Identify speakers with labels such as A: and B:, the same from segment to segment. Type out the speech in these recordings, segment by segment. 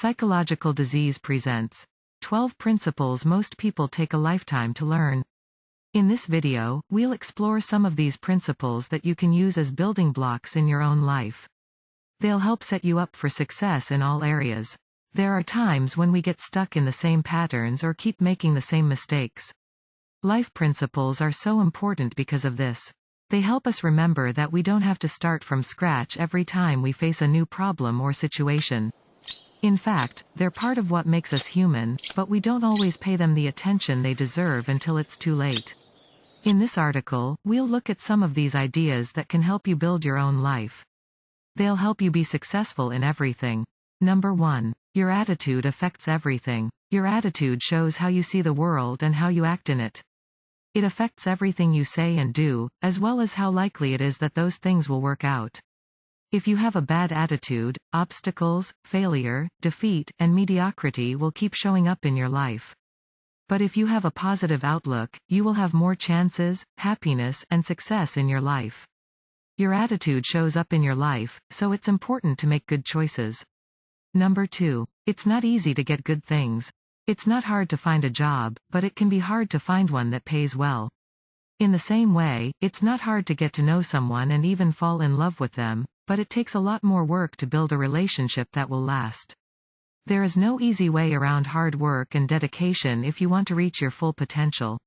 A: Psychological Disease presents 12 principles most people take a lifetime to learn. In this video, we'll explore some of these principles that you can use as building blocks in your own life. They'll help set you up for success in all areas. There are times when we get stuck in the same patterns or keep making the same mistakes. Life principles are so important because of this. They help us remember that we don't have to start from scratch every time we face a new problem or situation. In fact, they're part of what makes us human, but we don't always pay them the attention they deserve until it's too late. In this article, we'll look at some of these ideas that can help you build your own life. They'll help you be successful in everything. Number 1. Your attitude affects everything. Your attitude shows how you see the world and how you act in it. It affects everything you say and do, as well as how likely it is that those things will work out. If you have a bad attitude, obstacles, failure, defeat, and mediocrity will keep showing up in your life. But if you have a positive outlook, you will have more chances, happiness, and success in your life. Your attitude shows up in your life, so it's important to make good choices. Number 2. It's not easy to get good things. It's not hard to find a job, but it can be hard to find one that pays well. In the same way, it's not hard to get to know someone and even fall in love with them, but it takes a lot more work to build a relationship that will last. There is no easy way around hard work and dedication if you want to reach your full potential.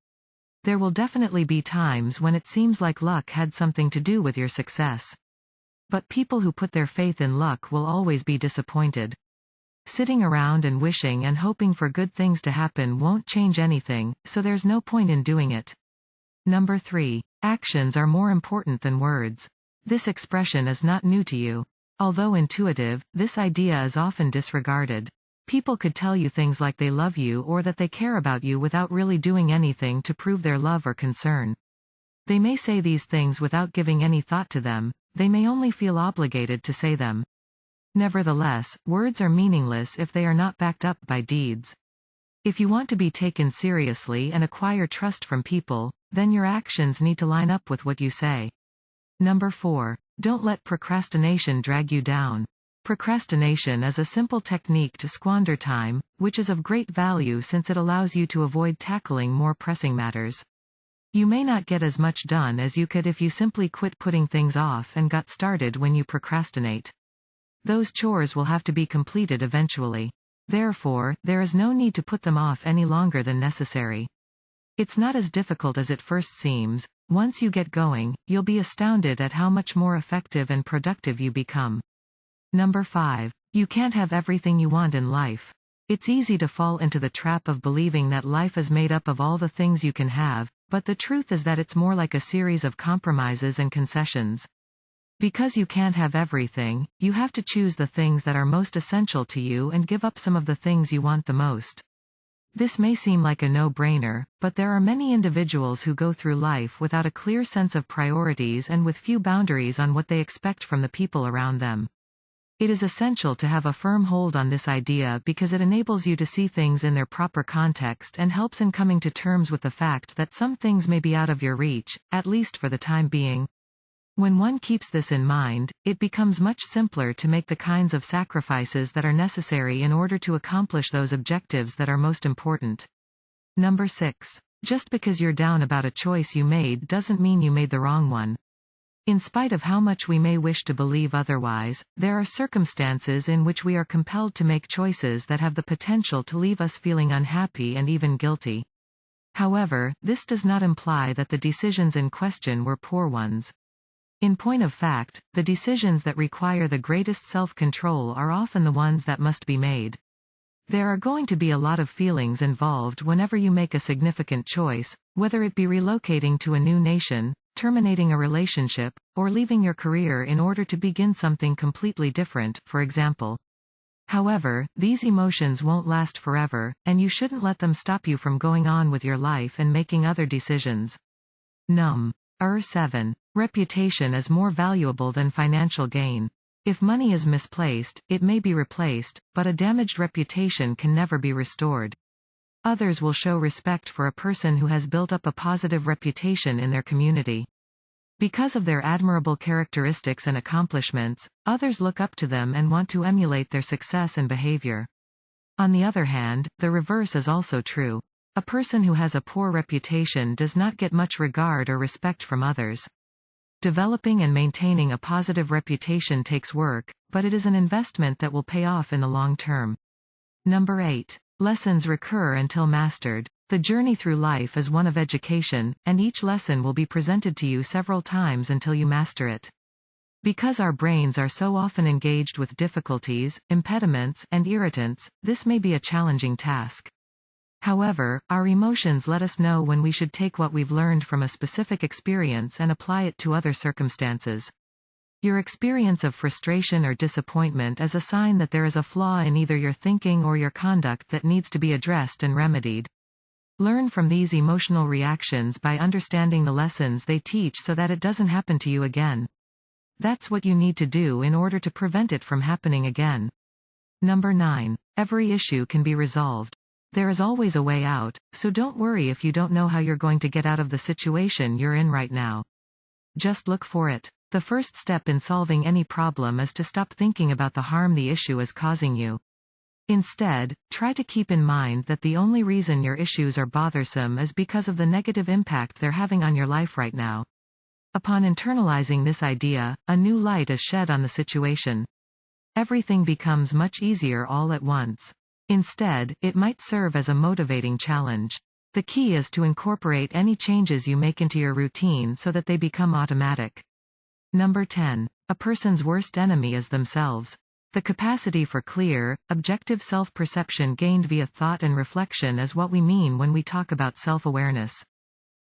A: There will definitely be times when it seems like luck had something to do with your success. But people who put their faith in luck will always be disappointed. Sitting around and wishing and hoping for good things to happen won't change anything, so there's no point in doing it. Number 3. Actions are more important than words. This expression is not new to you. Although intuitive, this idea is often disregarded. People could tell you things like they love you or that they care about you without really doing anything to prove their love or concern. They may say these things without giving any thought to them. They may only feel obligated to say them. Nevertheless, words are meaningless if they are not backed up by deeds. If you want to be taken seriously and acquire trust from people, then your actions need to line up with what you say. Number 4. Don't let procrastination drag you down. Procrastination is a simple technique to squander time, which is of great value since it allows you to avoid tackling more pressing matters. You may not get as much done as you could if you simply quit putting things off and got started when you procrastinate. Those chores will have to be completed eventually. Therefore, there is no need to put them off any longer than necessary. It's not as difficult as it first seems. Once you get going, you'll be astounded at how much more effective and productive you become. Number 5. You can't have everything you want in life. It's easy to fall into the trap of believing that life is made up of all the things you can have, but the truth is that it's more like a series of compromises and concessions. Because you can't have everything, you have to choose the things that are most essential to you and give up some of the things you want the most. This may seem like a no-brainer, but there are many individuals who go through life without a clear sense of priorities and with few boundaries on what they expect from the people around them. It is essential to have a firm hold on this idea because it enables you to see things in their proper context and helps in coming to terms with the fact that some things may be out of your reach, at least for the time being. When one keeps this in mind, it becomes much simpler to make the kinds of sacrifices that are necessary in order to accomplish those objectives that are most important. Number 6. Just because you're down about a choice you made doesn't mean you made the wrong one. In spite of how much we may wish to believe otherwise, there are circumstances in which we are compelled to make choices that have the potential to leave us feeling unhappy and even guilty. However, this does not imply that the decisions in question were poor ones. In point of fact, the decisions that require the greatest self-control are often the ones that must be made. There are going to be a lot of feelings involved whenever you make a significant choice, whether it be relocating to a new nation, terminating a relationship, or leaving your career in order to begin something completely different, for example. However, these emotions won't last forever, and you shouldn't let them stop you from going on with your life and making other decisions. 7. Reputation is more valuable than financial gain. If money is misplaced, it may be replaced, but a damaged reputation can never be restored. Others will show respect for a person who has built up a positive reputation in their community. Because of their admirable characteristics and accomplishments, others look up to them and want to emulate their success and behavior. On the other hand, the reverse is also true. A person who has a poor reputation does not get much regard or respect from others. Developing and maintaining a positive reputation takes work, but it is an investment that will pay off in the long term. Number 8. Lessons recur until mastered. The journey through life is one of education, and each lesson will be presented to you several times until you master it. Because our brains are so often engaged with difficulties, impediments, and irritants, this may be a challenging task. However, our emotions let us know when we should take what we've learned from a specific experience and apply it to other circumstances. Your experience of frustration or disappointment is a sign that there is a flaw in either your thinking or your conduct that needs to be addressed and remedied. Learn from these emotional reactions by understanding the lessons they teach so that it doesn't happen to you again. That's what you need to do in order to prevent it from happening again. Number 9. Every issue can be resolved. There is always a way out, so don't worry if you don't know how you're going to get out of the situation you're in right now. Just look for it. The first step in solving any problem is to stop thinking about the harm the issue is causing you. Instead, try to keep in mind that the only reason your issues are bothersome is because of the negative impact they're having on your life right now. Upon internalizing this idea, a new light is shed on the situation. Everything becomes much easier all at once. Instead, it might serve as a motivating challenge. The key is to incorporate any changes you make into your routine so that they become automatic. Number 10. A person's worst enemy is themselves. The capacity for clear, objective self-perception gained via thought and reflection is what we mean when we talk about self-awareness.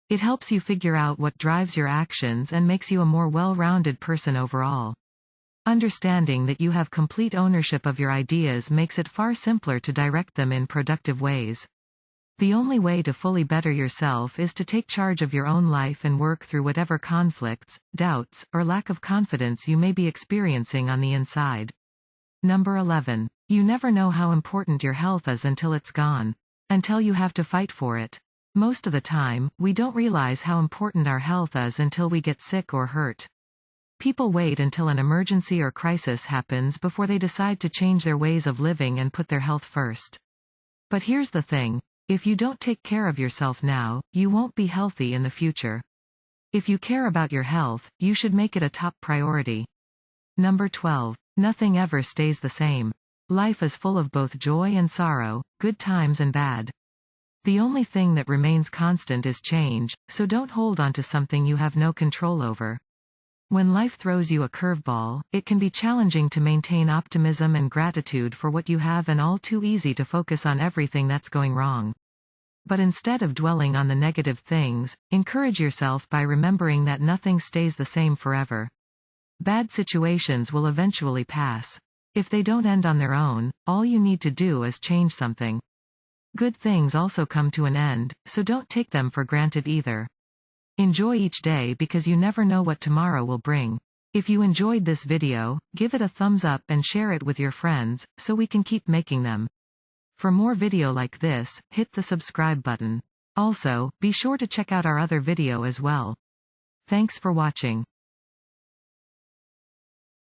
A: It helps you figure out what drives your actions and makes you a more well-rounded person overall. Understanding that you have complete ownership of your ideas makes it far simpler to direct them in productive ways. The only way to fully better yourself is to take charge of your own life and work through whatever conflicts, doubts, or lack of confidence you may be experiencing on the inside. Number 11. You never know how important your health is until it's gone. Until you have to fight for it. Most of the time, we don't realize how important our health is until we get sick or hurt. People wait until an emergency or crisis happens before they decide to change their ways of living and put their health first. But here's the thing. If you don't take care of yourself now, you won't be healthy in the future. If you care about your health, you should make it a top priority. Number 12. Nothing ever stays the same. Life is full of both joy and sorrow, good times and bad. The only thing that remains constant is change, so don't hold on to something you have no control over. When life throws you a curveball, it can be challenging to maintain optimism and gratitude for what you have and all too easy to focus on everything that's going wrong. But instead of dwelling on the negative things, encourage yourself by remembering that nothing stays the same forever. Bad situations will eventually pass. If they don't end on their own, all you need to do is change something. Good things also come to an end, so don't take them for granted either. Enjoy each day because you never know what tomorrow will bring. If you enjoyed this video, give it a thumbs up and share it with your friends, so we can keep making them. For more video like this, hit the subscribe button. Also, be sure to check out our other video as well. Thanks for watching.